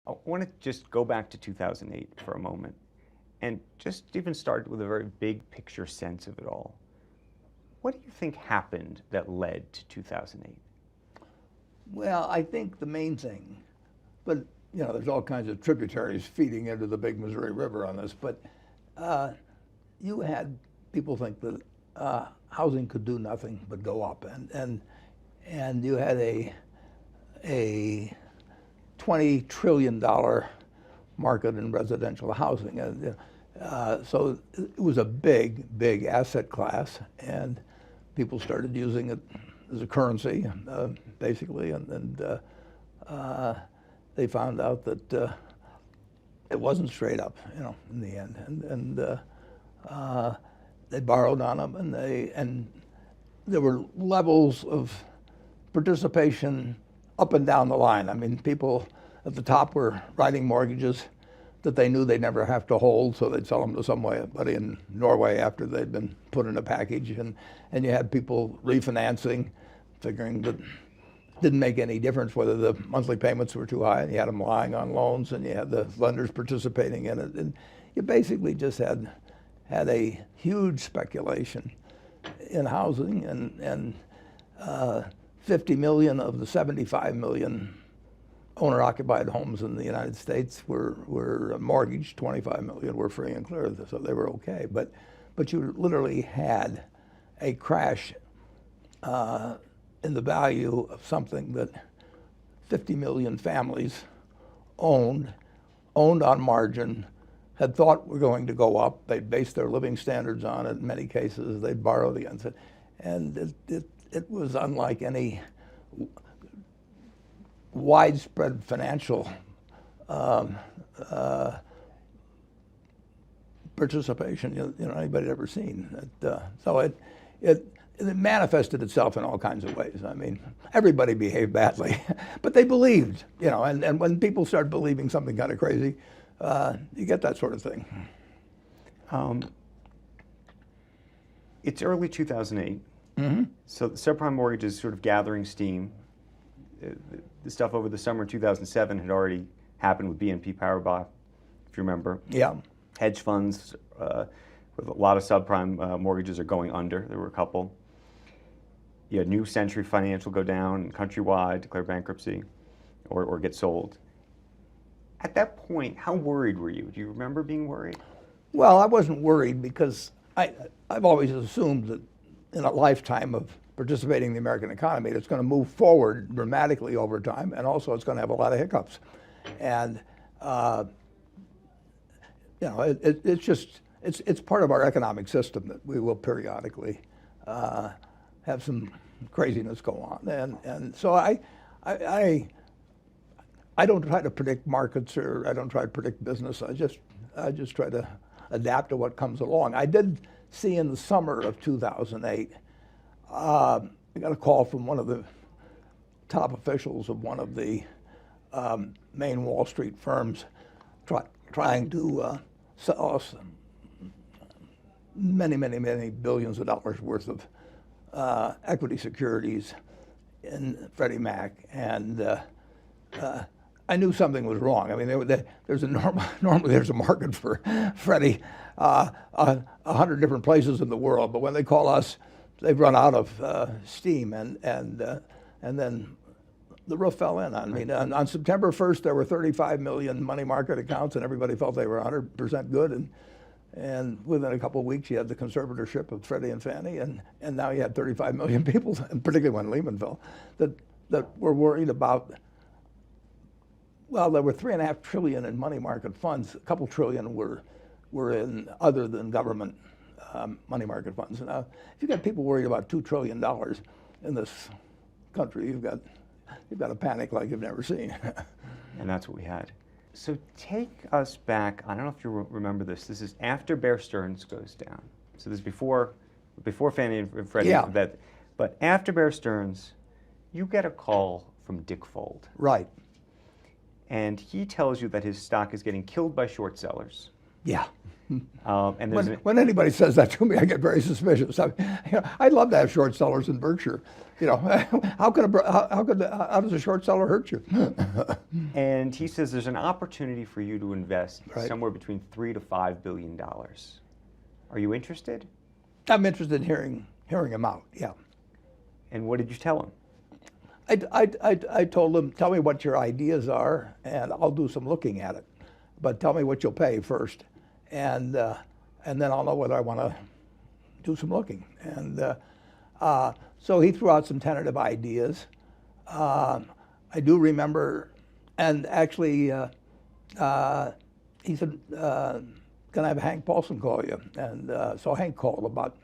I want to just go back to 2008 for a moment and just even start with a very big picture sense of it all. What do you think happened that led to 2008? Well, I think the main thing, but there's all kinds of tributaries feeding into the big Missouri River on this, but you had people think that housing could do nothing but go up, and you had a $20 trillion market in residential housing. And, so it was a big asset class, and people started using it as a currency, basically, and they found out that it wasn't straight up, in the end, and they borrowed on them, and there were levels of participation up and down the line. I mean, people at the top were writing mortgages that they knew they'd never have to hold, so they'd sell them to somebody in Norway after they'd been put in a package. And you had people refinancing, figuring that it didn't make any difference whether the monthly payments were too high, and you had them lying on loans, and you had the lenders participating in it. And you basically just had a huge speculation in housing, and 50 million of the 75 million owner-occupied homes in the United States were mortgaged. 25 million were free and clear, so they were okay. But you literally had a crash in the value of something that 50 million families owned on margin, had thought were going to go up. They'd based their living standards on it. In many cases, they'd borrowed against it. And it was unlike any widespread financial participation anybody had ever seen. So it manifested itself in all kinds of ways. I mean, everybody behaved badly, but they believed, and when people start believing something kind of crazy, you get that sort of thing. It's early 2008, so the subprime mortgage is sort of gathering steam. The stuff over the summer of 2007 had already happened with BNP Paribas, if you remember. Yeah. Hedge funds with a lot of subprime mortgages are going under. There were a couple. You had New Century Financial go down, and Countrywide declare bankruptcy or get sold. At that point, how worried were you? Do you remember being worried? Well, I wasn't worried because I've always assumed that in a lifetime of participating in the American economy, it's going to move forward dramatically over time, and also it's going to have a lot of hiccups. And it's part of our economic system that we will periodically have some craziness go on. And so I don't try to predict markets, or I don't try to predict business. I just try to adapt to what comes along. I did see in the summer of 2008, I got a call from one of the top officials of one of the main Wall Street firms trying to sell us many billions of dollars worth of equity securities in Freddie Mac, and I knew something was wrong. I mean, normally there's a market for Freddie 100 different places in the world, but when they call us, they've run out of steam, and then the roof fell in. I mean, on September 1st, there were 35 million money market accounts, and everybody felt they were 100% good. And within a couple of weeks, you had the conservatorship of Freddie and Fannie, and now you had 35 million people, and particularly when Lehman fell, that were worried about. Well, there were $3.5 trillion in money market funds. A couple trillion were in other than government money market funds. Now, if you've got people worried about $2 trillion in this country, you've got a panic like you've never seen. And that's what we had. So take us back. I don't know if you remember this. This is after Bear Stearns goes down. So this is before Fannie and Freddie. Yeah. But after Bear Stearns, you get a call from Dick Fuld. Right. And he tells you that his stock is getting killed by short sellers. Yeah. And there's When anybody says that to me, I get very suspicious. I'd love to have short sellers in Berkshire. How does a short seller hurt you? and he says there's an opportunity for you to invest Right. somewhere between $3 to $5 billion. Are you interested? I'm interested in hearing him out. Yeah. And what did you tell him? I told him, tell me what your ideas are, and I'll do some looking at it. But tell me what you'll pay first, and then I'll know whether I want to do some looking. And so he threw out some tentative ideas. I do remember, and actually, he said, "Can I have Hank Paulson call you?" And so Hank called about,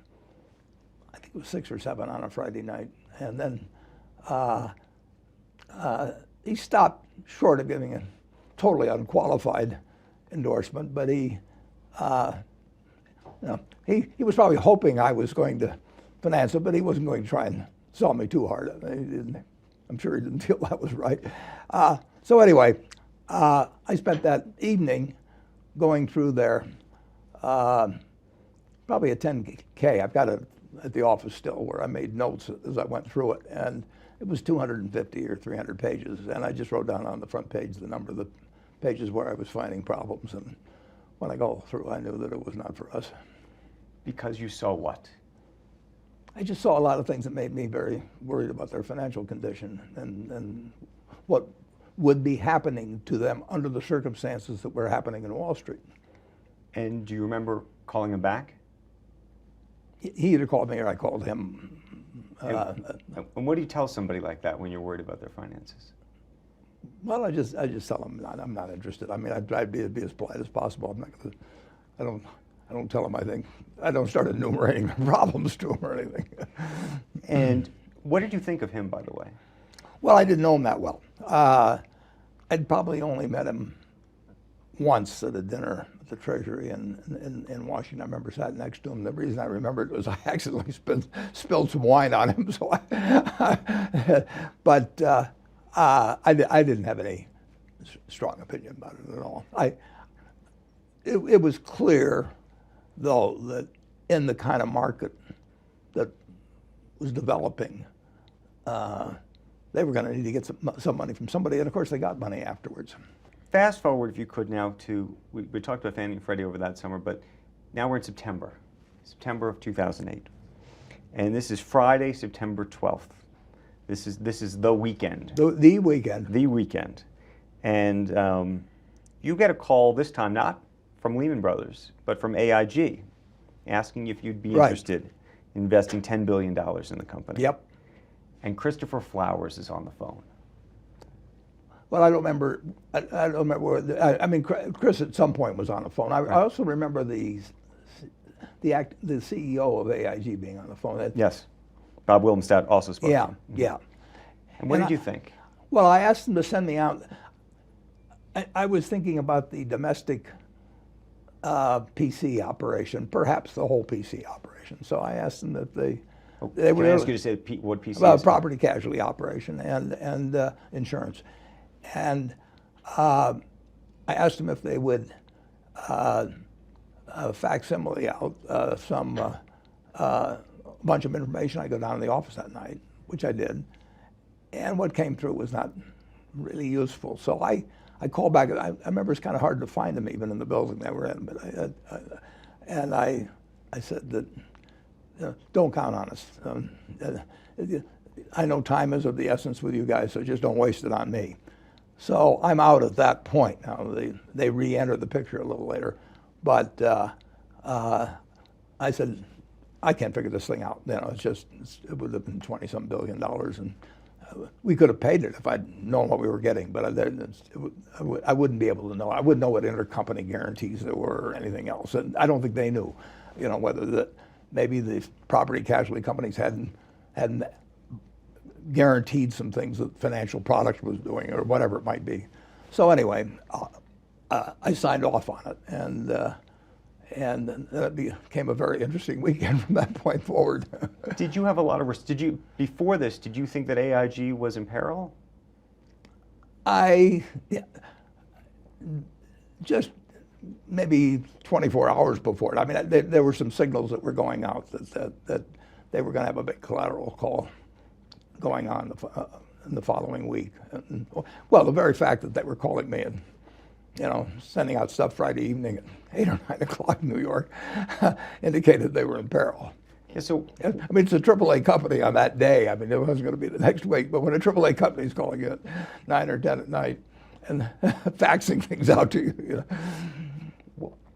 I think it was 6 or 7 on a Friday night, and then he stopped short of giving a totally unqualified endorsement, but he was probably hoping I was going to finance it, but he wasn't going to try and sell me too hard. I'm sure he didn't feel that was right. So anyway, I spent that evening going through there, probably a 10K. I've got it at the office still where I made notes as I went through it, and it was 250 or 300 pages, and I just wrote down on the front page the number of the pages where I was finding problems, and when I go through, I knew that it was not for us. Because you saw what? I just saw a lot of things that made me very worried about their financial condition and what would be happening to them under the circumstances that were happening in Wall Street. And do you remember calling him back? He either called me or I called him. And what do you tell somebody like that when you're worried about their finances? Well, I just tell them I'm not interested. I mean, I try to be as polite as possible. I'm not gonna, I don't tell them I don't start enumerating problems to them or anything. And what did you think of him, by the way? Well, I didn't know him that well. I'd probably only met him once at a dinner at the Treasury in Washington. I remember sat next to him. The reason I remember it was I accidentally spilled some wine on him. So but I didn't have any strong opinion about it at all. It was clear, though, that in the kind of market that was developing, they were going to need to get some money from somebody, and of course they got money afterwards. Fast forward, if you could, now to, we talked about Fannie and Freddie over that summer, but now we're in September of 2008. And this is Friday, September 12th. This is the weekend. The weekend. The weekend. And you get a call this time, not from Lehman Brothers, but from AIG, asking if you'd be interested in investing $10 billion in the company. Yep. And Christopher Flowers is on the phone. Well, I don't remember. I don't remember. I mean, Chris at some point was on the phone. I also remember the CEO of AIG being on the phone. Yes, Bob Wilmstad also spoke. Yeah, yeah. And what did you think? Well, I asked them to send me out. I was thinking about the domestic PC operation, perhaps the whole PC operation. So I asked them if they Can I ask you to say what PC about is? property casualty operation and insurance. And I asked them if they would facsimile out some bunch of information. I go down to the office that night, which I did, and what came through was not really useful. So I called back. I remember it's kind of hard to find them even in the building they were in, but I said that don't count on us. I know time is of the essence with you guys, so just don't waste it on me. So I'm out at that point. Now they re-enter the picture a little later, but I said I can't figure this thing out. It would have been $20-some billion, and we could have paid it if I'd known what we were getting, but I wouldn't be able to know. I wouldn't know what intercompany guarantees there were or anything else, and I don't think they knew, whether maybe the property casualty companies hadn't guaranteed some things that Financial Products was doing or whatever it might be. So anyway, I signed off on it, and then it became a very interesting weekend from that point forward. Did you have a lot of before this, did you think that AIG was in peril? Just maybe 24 hours before it. I mean, there were some signals that were going out that they were going to have a big collateral call going on in the following week. And, well, the very fact that they were calling me and, sending out stuff Friday evening at 8 or 9 o'clock in New York indicated they were in peril. Yeah, so I mean, it's a AAA company on that day. I mean, it wasn't going to be the next week, but when a AAA company is calling you at 9 or 10 at night and faxing things out to you,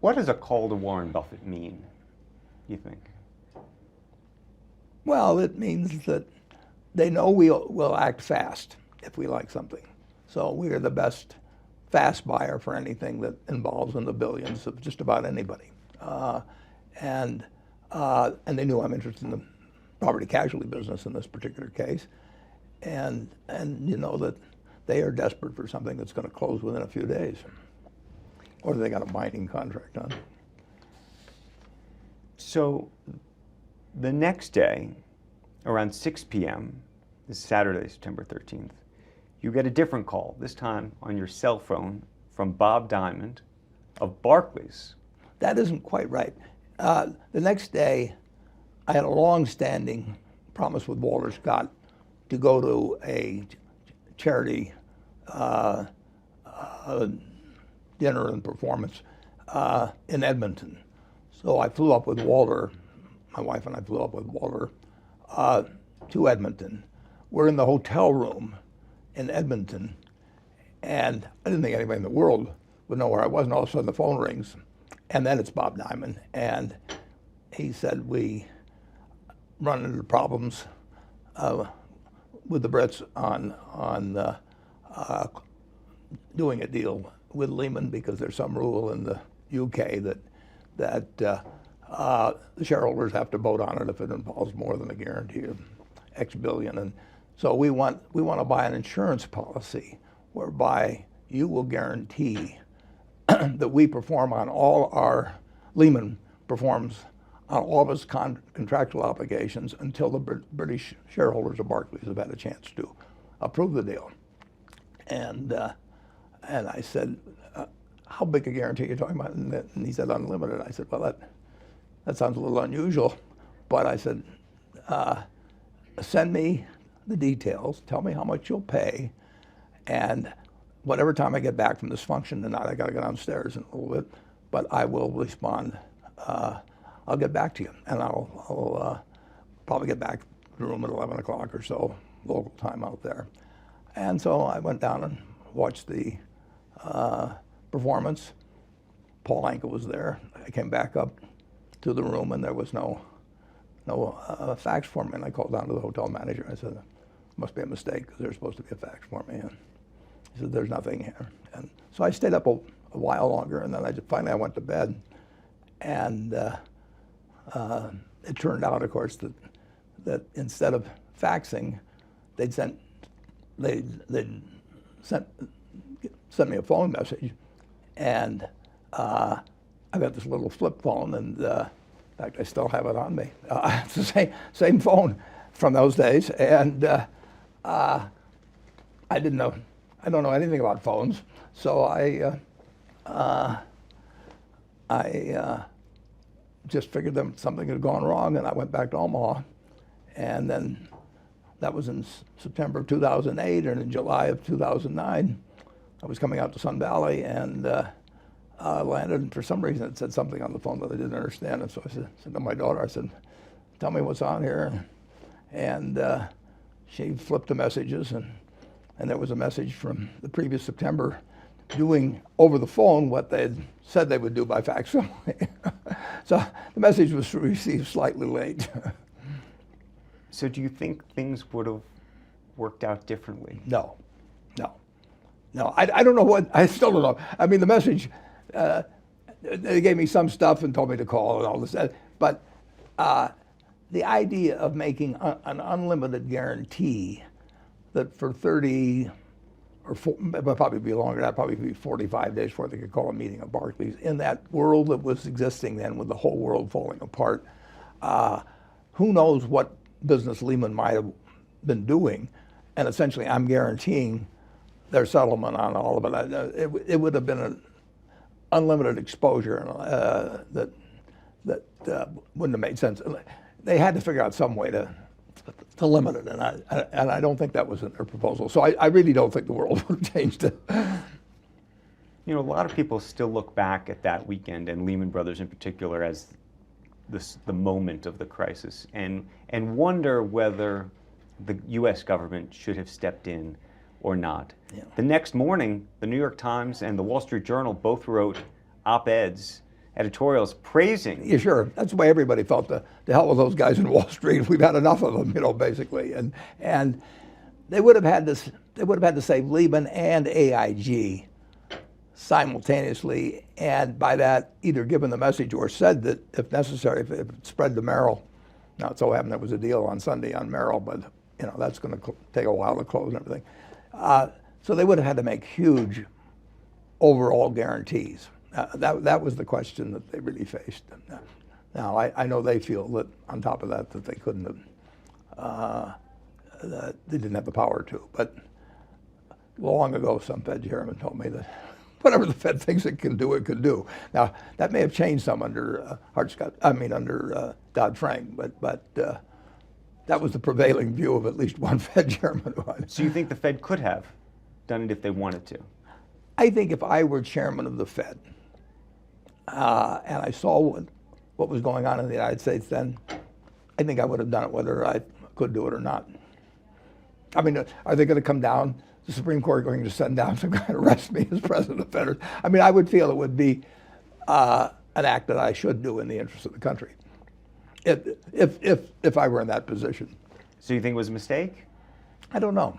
what does a call to Warren Buffett mean, you think? Well, it means that they know we'll act fast if we like something. So we are the best fast buyer for anything that involves in the billions of just about anybody. And they knew I'm interested in the property casualty business in this particular case. And that they are desperate for something that's going to close within a few days. Or they got a binding contract on. So the next day, around 6 p.m., this is Saturday, September 13th, you get a different call, this time on your cell phone, from Bob Diamond of Barclays. That isn't quite right. The next day, I had a long-standing promise with Walter Scott to go to a charity dinner and performance in Edmonton. So I flew up with Walter, my wife and I flew up with Walter to Edmonton. We're in the hotel room in Edmonton, and I didn't think anybody in the world would know where I was, and all of a sudden the phone rings, and then it's Bob Diamond, and he said, we run into problems with the Brits on doing a deal with Lehman because there's some rule in the UK that the shareholders have to vote on it if it involves more than a guarantee of X billion. And so we want to buy an insurance policy whereby you will guarantee that we perform on all our, Lehman performs on all of its contractual obligations until the British shareholders of Barclays have had a chance to approve the deal. And I said, how big a guarantee are you talking about? And he said, unlimited. I said, well, that sounds a little unusual. But I said, send me the details, tell me how much you'll pay, and whatever time I get back from this function tonight, I got to go downstairs in a little bit, but I will respond. I'll get back to you, and I'll probably get back to the room at 11 o'clock or so, local time out there. And so I went down and watched the performance. Paul Anka was there. I came back up to the room, and there was no fax for me. And I called down to the hotel manager. I said, must be a mistake, because there's supposed to be a fax for me. And he said, there's nothing here. And so I stayed up a while longer, and then finally I went to bed. And it turned out, of course, that instead of faxing, they'd sent me a phone message, and I got this little flip phone, and in fact, I still have it on me. It's the same phone from those days, and I don't know anything about phones, so I just figured that something had gone wrong, and I went back to Omaha, and then that was in September of 2008, and in July of 2009, I was coming out to Sun Valley, and landed, and for some reason it said something on the phone that I didn't understand, and so I said to my daughter, I said, tell me what's on here, and she flipped the messages, and there was a message from the previous September doing over the phone what they had said they would do by facsimile. So the message was received slightly late. So do you think things would have worked out differently? No. I don't know what, I still don't know. I mean, the message, they gave me some stuff and told me to call and all this, but the idea of making an unlimited guarantee that for 30 or it would probably be longer, that'd probably be 45 days before they could call a meeting at Barclays, in that world that was existing then with the whole world falling apart. Who knows what business Lehman might have been doing, and essentially I'm guaranteeing their settlement on all of it. It would have been unlimited exposure that wouldn't have made sense. They had to figure out some way to limit it, and I don't think that was in their proposal. So I really don't think the world would have changed it. You know, a lot of people still look back at that weekend, and Lehman Brothers in particular, as the moment of the crisis, and wonder whether the U.S. government should have stepped in or not. Yeah. The next morning, the New York Times and the Wall Street Journal both wrote op-eds, editorials praising. Yeah, sure. That's the way everybody felt. The hell with those guys in Wall Street. We've had enough of them, basically. And they would have had this. They would have had to save Lehman and AIG simultaneously, and by that either given the message or said that if necessary, if it spread to Merrill. Now it so happened there was a deal on Sunday on Merrill, but that's going to take a while to close and everything. So they would have had to make huge overall guarantees. That was the question that they really faced. Now I know they feel that on top of that they couldn't have, that they didn't have the power to. But long ago, some Fed chairman told me that whatever the Fed thinks it can do, it could do. Now that may have changed some under under Dodd-Frank, but that was the prevailing view of at least one Fed chairman. So you think the Fed could have done it if they wanted to? I think if I were chairman of the Fed and I saw what was going on in the United States then, I think I would have done it whether I could do it or not. I mean, are they going to come down? The Supreme Court going to send down some guy to arrest me as president of the Fed? I mean, I would feel it would be an act that I should do in the interest of the country, if I were in that position. So you think it was a mistake? I don't know.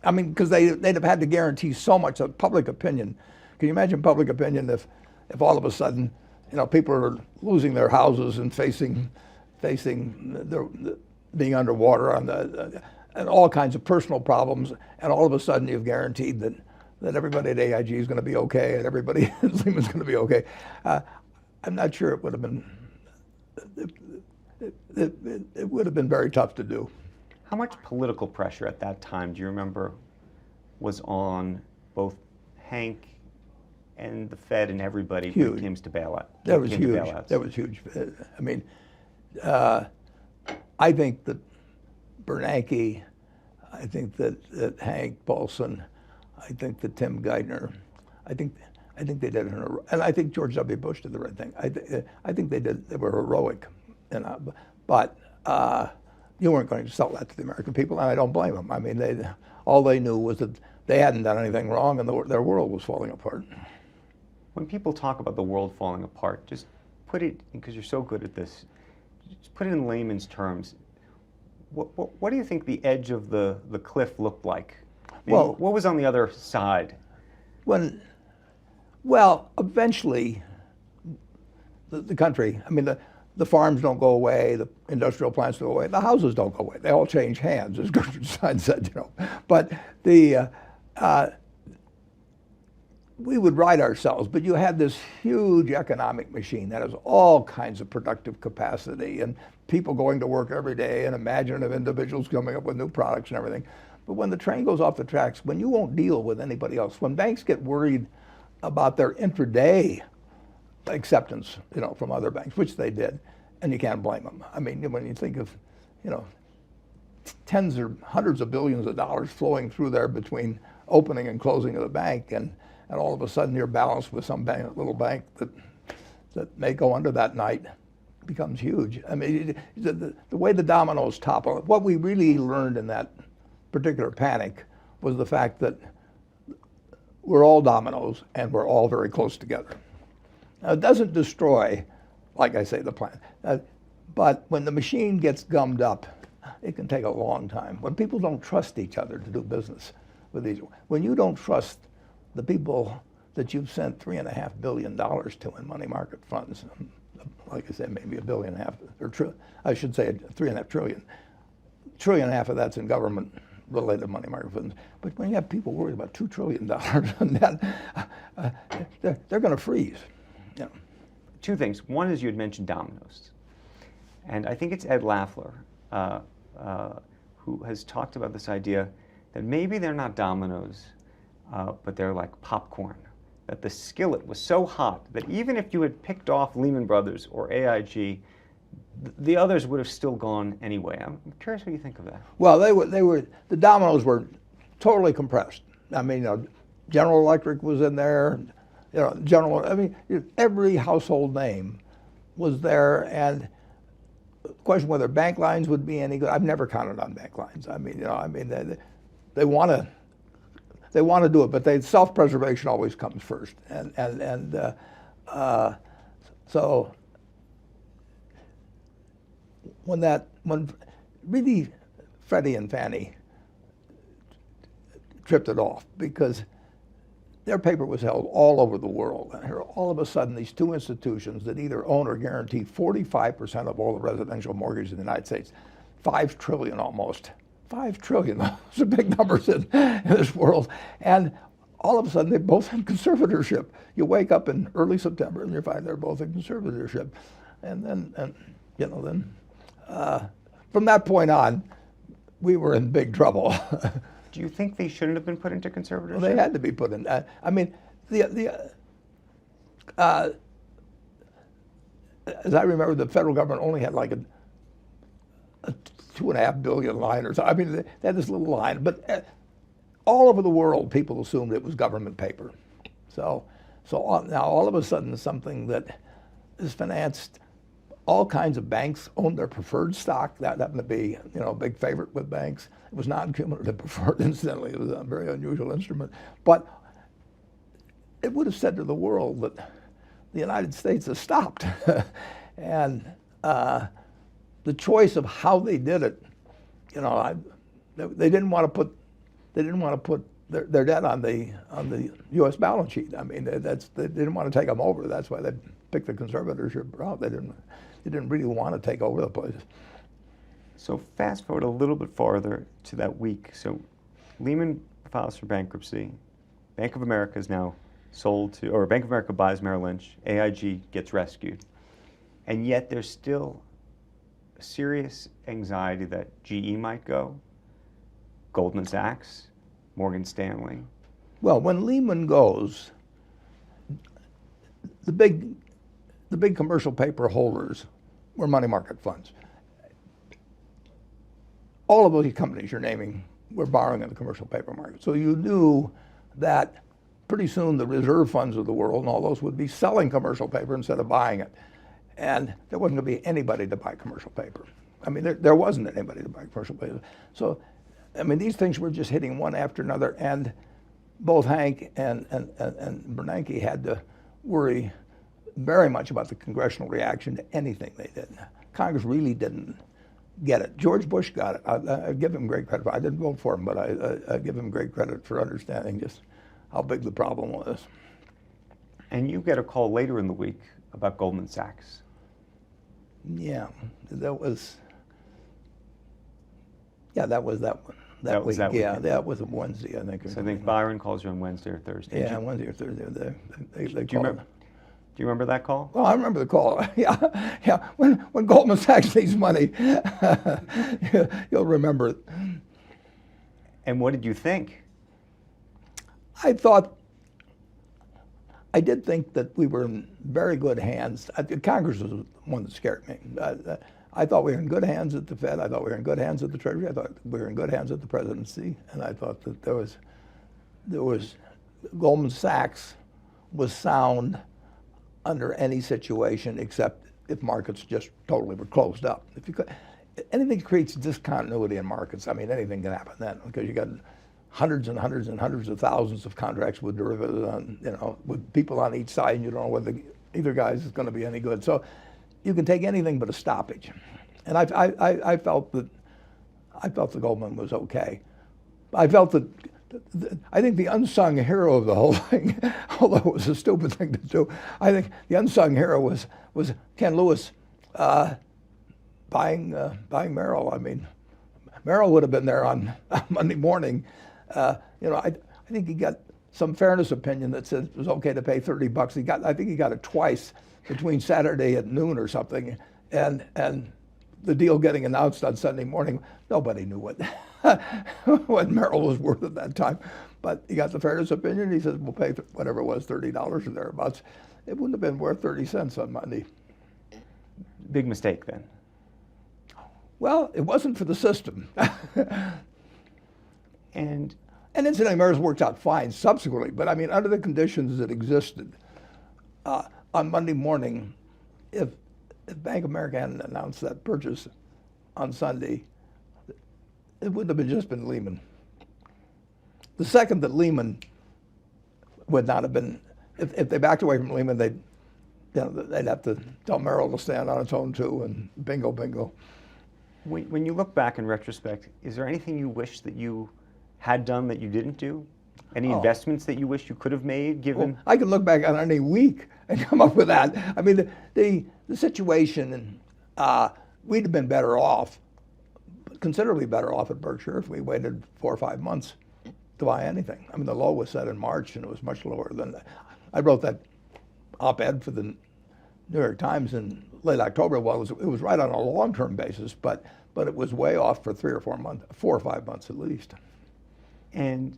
I mean, because they'd have had to guarantee so much of public opinion. Can you imagine public opinion if all of a sudden, people are losing their houses and facing being underwater and all kinds of personal problems, and all of a sudden you've guaranteed that everybody at AIG is going to be okay and everybody at Lehman's going to be okay. I'm not sure it would have been. It would have been very tough to do. How much political pressure at that time, do you remember, was on both Hank and the Fed and everybody when it came to bailout? That was huge. That was huge. I mean, I think that Bernanke, I think that Hank Paulson, I think that Tim Geithner, I think they did it, and I think George W. Bush did the right thing. I think they were heroic, but you weren't going to sell that to the American people, and I don't blame them. I mean, all they knew was that they hadn't done anything wrong, and their world was falling apart. When people talk about the world falling apart, just put it, because you're so good at this, just put it in layman's terms. What do you think the edge of the cliff looked like? Well, what was on the other side? Eventually, the country, I mean, the farms don't go away, the industrial plants don't go away, the houses don't go away. They all change hands, as Gertrude Stein said, But we would ride ourselves, but you had this huge economic machine that has all kinds of productive capacity and people going to work every day and imaginative individuals coming up with new products and everything. But when the train goes off the tracks, when you won't deal with anybody else, when banks get worried about their intraday acceptance, from other banks, which they did, and you can't blame them. I mean, when you think of, tens or hundreds of billions of dollars flowing through there between opening and closing of the bank, and all of a sudden you're balanced with some little bank that may go under that night, becomes huge. I mean, the way the dominoes topple, what we really learned in that particular panic was the fact that we're all dominoes and we're all very close together. Now, it doesn't destroy, like I say, the plant. But when the machine gets gummed up, it can take a long time. When people don't trust each other to do business with each other, when you don't trust the people that you've sent $3.5 billion to in money market funds, like I said, maybe $1.5 billion, or I should say $3.5 trillion. $1.5 trillion of that's in government-related money market funds. But when you have people worried about $2 trillion on that, they're going to freeze. Two things. One is you had mentioned Dominos. And I think it's Ed Lafler who has talked about this idea that maybe they're not dominoes, but they're like popcorn. that the skillet was so hot that even if you had picked off Lehman Brothers or AIG, the others would have still gone anyway. I'm curious what you think of that. Well, the dominoes were totally compressed. I mean, General Electric was in there, every household name was there, and the question whether bank lines would be any good, I've never counted on bank lines. They want to do it, but self-preservation always comes first, so when really Freddie and Fannie tripped it off, because their paper was held all over the world. And here, all of a sudden, these two institutions that either own or guarantee 45% of all the residential mortgages in the United States, $5 trillion almost. $5 trillion, those are big numbers in this world. And all of a sudden, they both have conservatorship. You wake up in early September and you find they're both in conservatorship. From that point on, we were in big trouble. Do you think they shouldn't have been put into conservatorship? Well, they had to be put in. As I remember, the federal government only had like a $2.5 billion line or something. They had this little line, but all over the world, people assumed it was government paper. So now all of a sudden, something that is financed, all kinds of banks owned their preferred stock. That happened to be, a big favorite with banks. It was non-cumulative preferred, incidentally. It was a very unusual instrument. But it would have said to the world that the United States has stopped. And the choice of how they did it, they didn't want to put their debt on the U.S. balance sheet. I mean, they didn't want to take them over. That's why they picked the conservatorship route. They didn't really want to take over the place. So fast forward a little bit farther to that week. So Lehman files for bankruptcy. Bank of America is now sold to, or Bank of America buys Merrill Lynch. AIG gets rescued. And yet there's still a serious anxiety that GE might go, Goldman Sachs, Morgan Stanley. Well, when Lehman goes, the big commercial paper holders were money market funds. All of those companies you're naming were borrowing in the commercial paper market. So you knew that pretty soon the reserve funds of the world and all those would be selling commercial paper instead of buying it. And there wasn't going to be anybody to buy commercial paper. I mean, there wasn't anybody to buy commercial paper. So, I mean, these things were just hitting one after another. And both Hank and Bernanke had to worry very much about the congressional reaction to anything they did. Congress really didn't get it. George Bush got it. I give him great credit. I didn't vote for him, but I give him great credit for understanding just how big the problem was. And you get a call later in the week about Goldman Sachs. Yeah, that was that one. That week. That yeah, weekend. that was a Wednesday, I think. So I think Byron calls you on Wednesday or Thursday. Yeah, Wednesday or Thursday. They Do you remember that call? Well, I remember the call. Yeah. When Goldman Sachs needs money, you'll remember it. And what did you think? I did think that we were in very good hands. Congress was the one that scared me. I thought we were in good hands at the Fed. I thought we were in good hands at the Treasury. I thought we were in good hands at the presidency. And I thought that there was Goldman Sachs was sound under any situation except if markets just totally were closed up. Anything creates discontinuity in markets, I mean, anything can happen then, because you got hundreds and hundreds and hundreds of thousands of contracts with derivatives on, with people on each side, and you don't know whether either guy's is going to be any good. So you can take anything but a stoppage. And I felt that the Goldman was okay. I think the unsung hero of the whole thing, although it was a stupid thing to do, I think the unsung hero was Ken Lewis buying Merrill. I mean, Merrill would have been there on Monday morning. I think he got some fairness opinion that said it was okay to pay $30. I think he got it twice between Saturday at noon or something, and the deal getting announced on Sunday morning. Nobody knew what what Merrill was worth at that time. But he got the fairness opinion. He said, we'll pay whatever it was, $30 or thereabouts. It wouldn't have been worth 30 cents on Monday. Big mistake then. Well, it wasn't for the system. And incidentally, Merrill's worked out fine subsequently. But I mean, under the conditions that existed, on Monday morning, if Bank of America hadn't announced that purchase on Sunday, it wouldn't have just been Lehman. The second that Lehman would not have been, if they backed away from Lehman, they'd have to tell Merrill to stand on its own too, and bingo, bingo. when you look back in retrospect, is there anything you wish that you had done that you didn't do? Any investments that you wish you could have made, given? Well, I can look back on any week and come up with that. I mean, the situation, we'd have been better off, considerably better off at Berkshire if we waited 4 or 5 months to buy anything. I mean, the low was set in March, and it was much lower than that. I wrote that op-ed for the New York Times in late October. Well, it was right on a long-term basis, but it was way off for 3 or 4 months, 4 or 5 months at least. And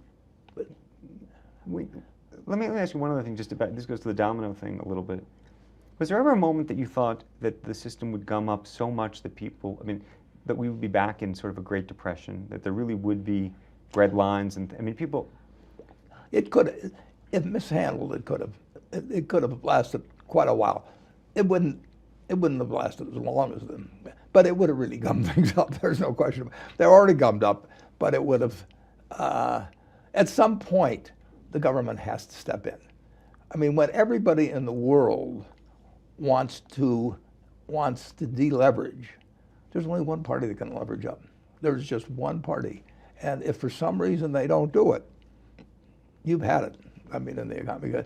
let me ask you one other thing just about, this goes to the domino thing a little bit. Was there ever a moment that you thought that the system would gum up so much that people, I mean, that we would be back in sort of a Great Depression, that there really would be red lines and, I mean, people? It could, if mishandled, it could have lasted quite a while. It wouldn't have lasted as long as them, but it would have really gummed things up. There's no question. They're already gummed up, but it would have, at some point, the government has to step in. I mean, when everybody in the world wants to deleverage, there's only one party that can leverage up. There's just one party. And if for some reason they don't do it, you've had it. I mean, in the economy,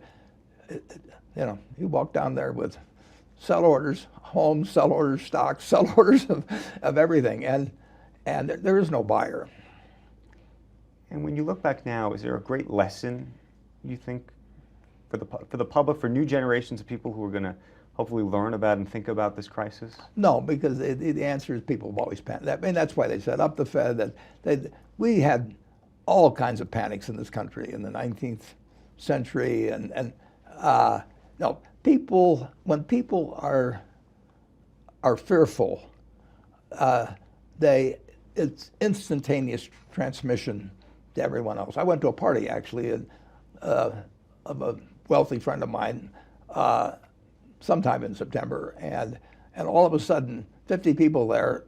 you walk down there with sell orders, homes, sell orders, stocks, sell orders of everything, and there is no buyer. And when you look back now, is there a great lesson, you think, for the public, for new generations of people who are going to hopefully learn about and think about this crisis? No, because the answer is people have always panicked. I mean, that's why they set up the Fed. We had all kinds of panics in this country in the 19th century, and no, when people are fearful, it's instantaneous transmission to everyone else. I went to a party actually of a wealthy friend of mine sometime in September, and all of a sudden 50 people there,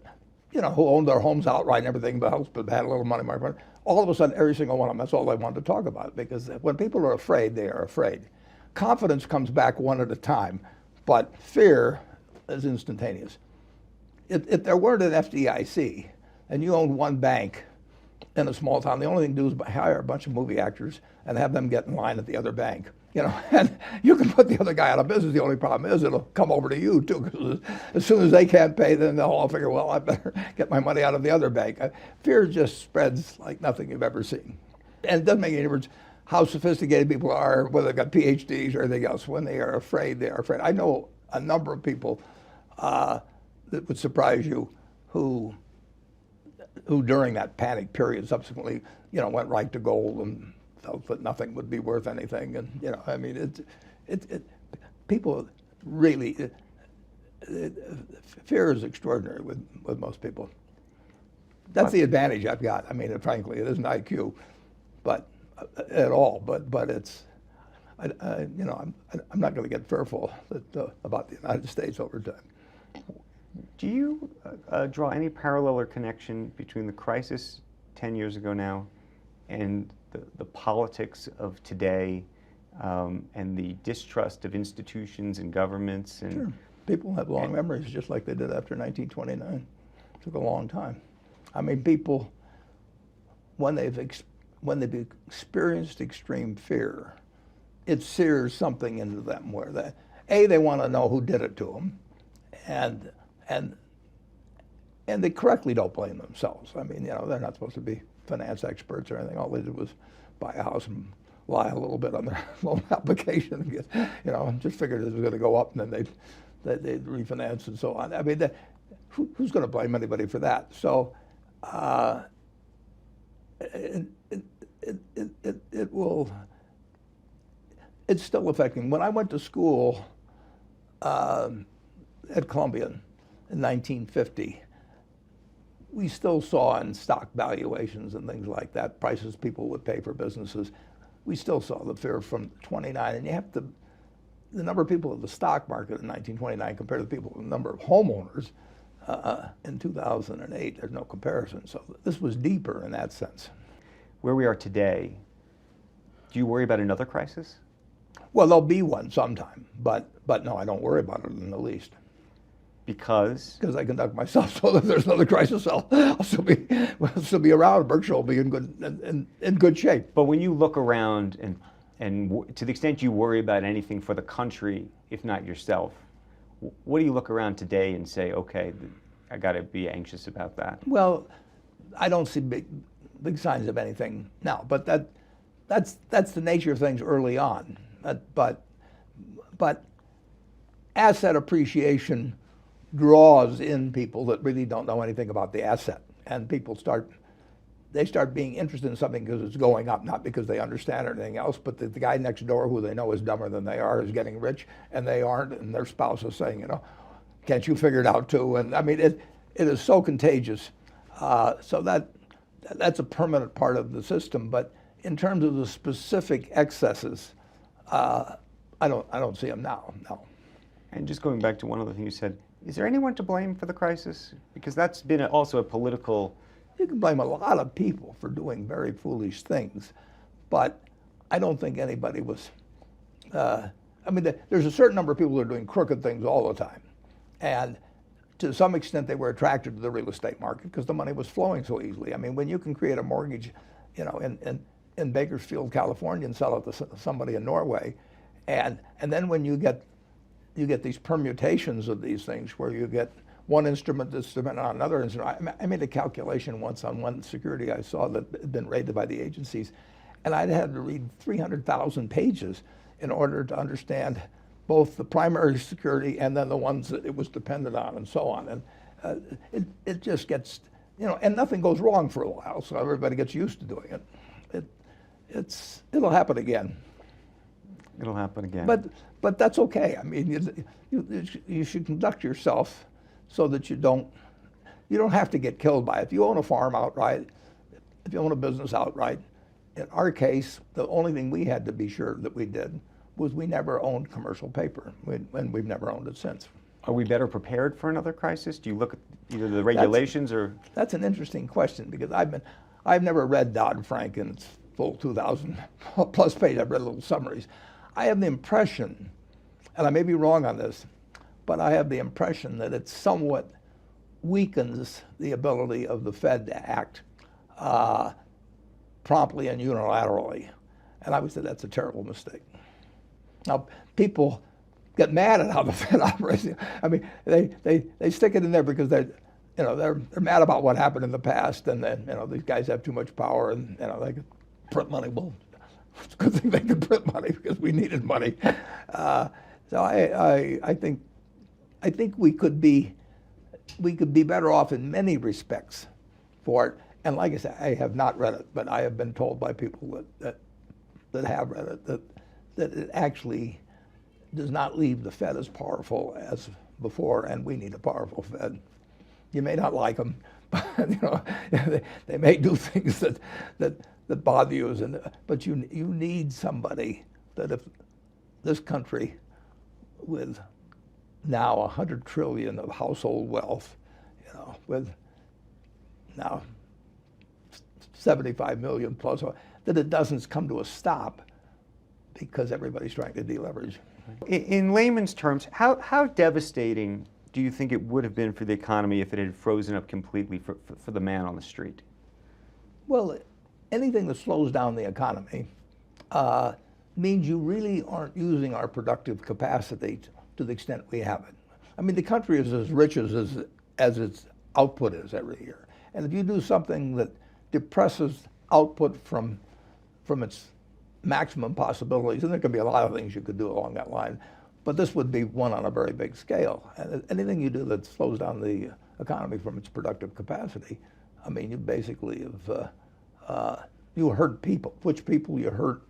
who owned their homes outright and everything else, but had a little money, all of a sudden every single one of them, that's all they wanted to talk about, because when people are afraid, they are afraid. Confidence comes back one at a time, but fear is instantaneous. If there weren't an FDIC and you owned one bank in a small town, the only thing to do is hire a bunch of movie actors and have them get in line at the other bank. And you can put the other guy out of business. The only problem is it'll come over to you too, because as soon as they can't pay, then they'll all figure, well, I better get my money out of the other bank. Fear just spreads like nothing you've ever seen. And it doesn't make any difference how sophisticated people are, whether they've got PhDs or anything else. When they are afraid, they are afraid. I know a number of people that would surprise you who during that panic period subsequently, went right to gold and felt that nothing would be worth anything. And, I mean, people really, fear is extraordinary with most people. That's the advantage I've got. I mean, frankly, it isn't IQ, but at all, but it's, I'm not going to get fearful about the United States over time. Do you draw any parallel or connection between the crisis 10 years ago now and the politics of today and the distrust of institutions and governments? And sure. People have long memories, just like they did after 1929. It took a long time. I mean, people, when they've experienced extreme fear, it sears something into them where they want to know who did it to them, and they correctly don't blame themselves. I mean, they're not supposed to be finance experts or anything. All they did was buy a house and lie a little bit on their loan application, and just figured it was going to go up, and then they'd refinance and so on. I mean, who's going to blame anybody for that? So it will, it's still affecting. When I went to school at Columbia in 1950, we still saw in stock valuations and things like that, prices people would pay for businesses, we still saw the fear from 29. And you have to, the number of people in the stock market in 1929 compared to the number of homeowners in 2008, there's no comparison. So this was deeper in that sense. Where we are today, do you worry about another crisis? Well, there'll be one sometime, but no, I don't worry about it in the least. Because I conduct myself so that if there's another crisis, I'll still be around. Berkshire will be in good shape. But when you look around and to the extent you worry about anything for the country, if not yourself, what do you look around today and say, okay, I got to be anxious about that? Well, I don't see big signs of anything now, but that's the nature of things early on. But asset appreciation draws in people that really don't know anything about the asset, and people start being interested in something because it's going up, not because they understand anything else, but the guy next door who they know is dumber than they are is getting rich, and they aren't, and their spouse is saying, you know, can't you figure it out too? And I mean, it is so contagious. So that's a permanent part of the system. But in terms of the specific excesses, I don't see them now. No. And just going back to one other thing you said, is there anyone to blame for the crisis? Because that's been also a political... You can blame a lot of people for doing very foolish things, but I don't think anybody was... I mean, there's a certain number of people who are doing crooked things all the time. And to some extent, they were attracted to the real estate market because the money was flowing so easily. I mean, when you can create a mortgage, you know, in Bakersfield, California, and sell it to somebody in Norway, and then when you get these permutations of these things where you get one instrument that's dependent on another instrument. I made a calculation once on one security I saw that had been rated by the agencies, and I'd had to read 300,000 pages in order to understand both the primary security and then the ones that it was dependent on and so on. And it just gets, you know, and nothing goes wrong for a while, so everybody gets used to doing it. It'll happen again. It'll happen again. But that's okay. I mean, you should conduct yourself so that you don't have to get killed by it. If you own a farm outright, if you own a business outright, in our case, the only thing we had to be sure that we did was we never owned commercial paper, and we've never owned it since. Are we better prepared for another crisis? Do you look at either the regulations or? That's an interesting question because I've never read Dodd-Frank in its full 2,000 plus page. I've read little summaries. I have the impression, and I may be wrong on this, but I have the impression that it somewhat weakens the ability of the Fed to act promptly and unilaterally. And I would say that's a terrible mistake. Now, people get mad at how the Fed operates. I mean, they stick it in there because they're mad about what happened in the past, and then, you know, these guys have too much power, and, you know, they can print money. Well, it's a good thing they could print money because we needed money. So I think we could be better off in many respects for it. And like I said, I have not read it, but I have been told by people that have read it that it actually does not leave the Fed as powerful as before, and we need a powerful Fed. You may not like them, but, you know, they may do things that bother you, but you need somebody that, if this country with now 100 trillion of household wealth, you know, with now 75 million plus, that it doesn't come to a stop because everybody's trying to deleverage. In layman's terms, how devastating do you think it would have been for the economy if it had frozen up completely for the man on the street? Well, anything that slows down the economy means you really aren't using our productive capacity to the extent we have it. I mean, the country is as rich as its output is every year. And if you do something that depresses output from its maximum possibilities, and there could be a lot of things you could do along that line, but this would be one on a very big scale. And anything you do that slows down the economy from its productive capacity, I mean, you basically you hurt people. Which people you hurt,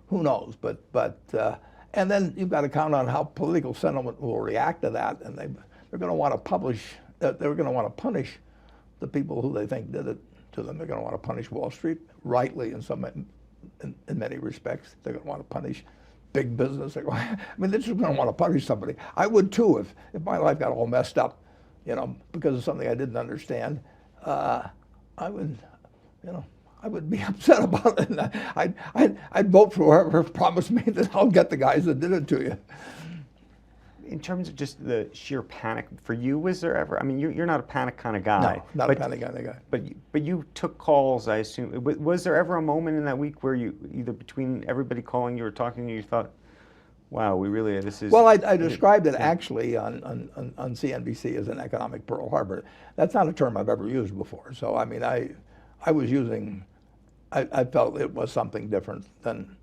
who knows? But and then you've got to count on how political sentiment will react to that, and they're going to want to publish. They're going to want to punish the people who they think did it to them. They're going to want to punish Wall Street, rightly in many respects. They're going to want to punish big business. They're going to want to punish somebody. I would too if my life got all messed up, because of something I didn't understand. I would be upset about it. And I'd vote for whoever promised me that I'll get the guys that did it to you. In terms of just the sheer panic, for you, was there ever, I mean, you're not a panic kind of guy. No, not a panic kind of guy. But you took calls, I assume. Was there ever a moment in that week where you, either between everybody calling you or talking to you, thought, wow, this is... Well, I described it actually on CNBC as an economic Pearl Harbor. That's not a term I've ever used before. So, I mean, I was using, I felt it was something different than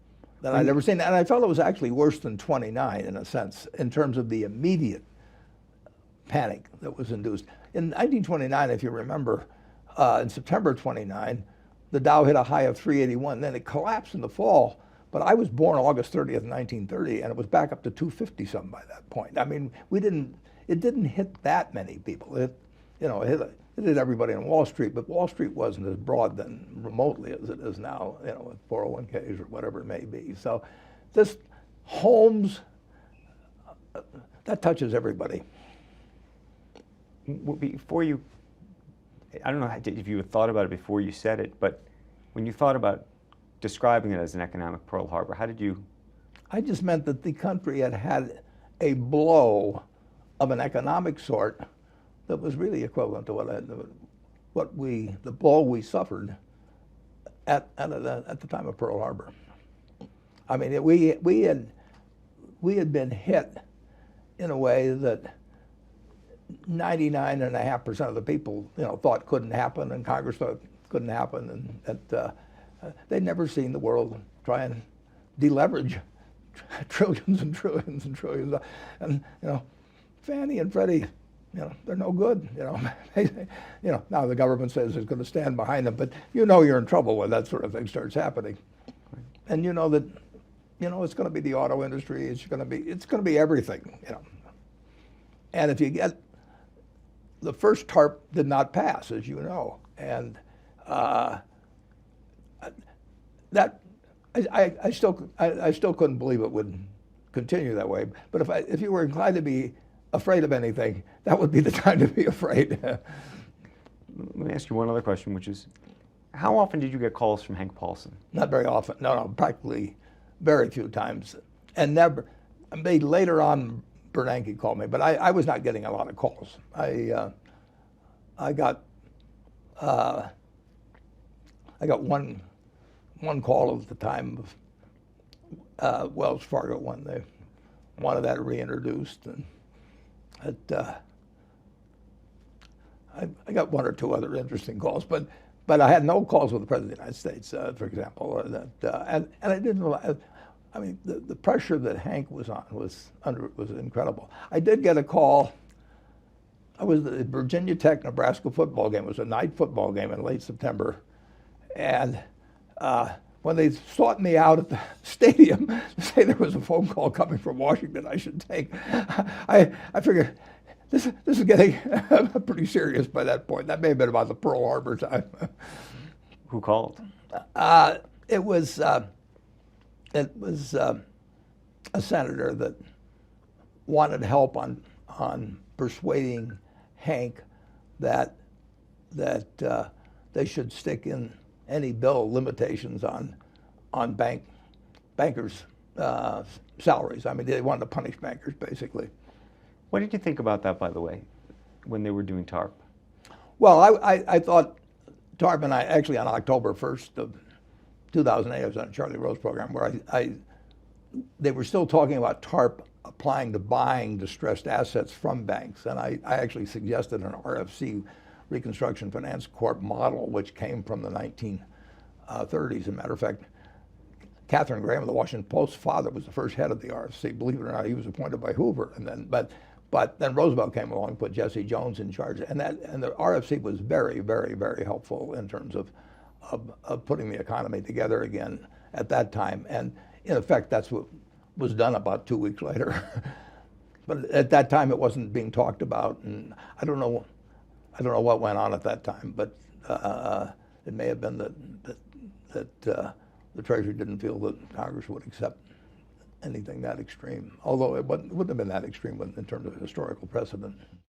I'd ever seen. And I felt it was actually worse than 29 in a sense, in terms of the immediate panic that was induced. In 1929, if you remember, in September 29, the Dow hit a high of 381. Then it collapsed in the fall. But I was born August 30th, 1930, and it was back up to 250 something by that point. I mean, it didn't hit that many people. It hit everybody on Wall Street, but Wall Street wasn't as broad then remotely as it is now, with 401ks or whatever it may be. So this homes, that touches everybody. Before you, I don't know if you had thought about it before you said it, but when you thought about describing it as an economic Pearl Harbor, how did you? I just meant that the country had had a blow of an economic sort that was really equivalent to the blow we suffered at the time of Pearl Harbor. I mean, we had been hit in a way that 99.5% of the people thought couldn't happen, and Congress thought couldn't happen, and that they'd never seen the world try and deleverage trillions and trillions and trillions, and Fannie and Freddie. They're no good. Now the government says it's going to stand behind them, but you're in trouble when that sort of thing starts happening. And that, it's going to be the auto industry. It's going to be everything. And if you get the first TARP did not pass, as you know, and that I still couldn't believe it would continue that way. But if you were inclined to be afraid of anything, that would be the time to be afraid. Let me ask you one other question, which is, how often did you get calls from Hank Paulson? Not very often. No, practically very few times. And never, later on, Bernanke called me, but I was not getting a lot of calls. I got one call at the time of Wells Fargo when they wanted that reintroduced, and I got one or two other interesting calls, but I had no calls with the President of the United States, for example. And I didn't know. I mean, the pressure that Hank was under was incredible. I did get a call. I was at the Virginia Tech Nebraska football game. It was a night football game in late September, and when they sought me out at the stadium to say there was a phone call coming from Washington I should take, I figured this is getting pretty serious by that point. That may have been about the Pearl Harbor time. Who called? It was a senator that wanted help on persuading Hank that they should stick in any bill limitations on bankers' salaries. I mean, they wanted to punish bankers, basically. What did you think about that, by the way, when they were doing TARP? Well, I thought TARP, and I actually on October 1st of 2008, I was on a Charlie Rose program where they were still talking about TARP applying to buying distressed assets from banks, and I actually suggested an RFC, Reconstruction Finance Corp model, which came from the 1930s. As a matter of fact, Katharine Graham of the Washington Post's father was the first head of the RFC. Believe it or not, he was appointed by Hoover, and then but then Roosevelt came along and put Jesse Jones in charge, and the RFC was very, very, very helpful in terms of putting the economy together again at that time. And in effect, that's what was done about 2 weeks later. But at that time, it wasn't being talked about, and I don't know what went on at that time. But it may have been that the Treasury didn't feel that Congress would accept anything that extreme, although it wouldn't have been that extreme in terms of historical precedent.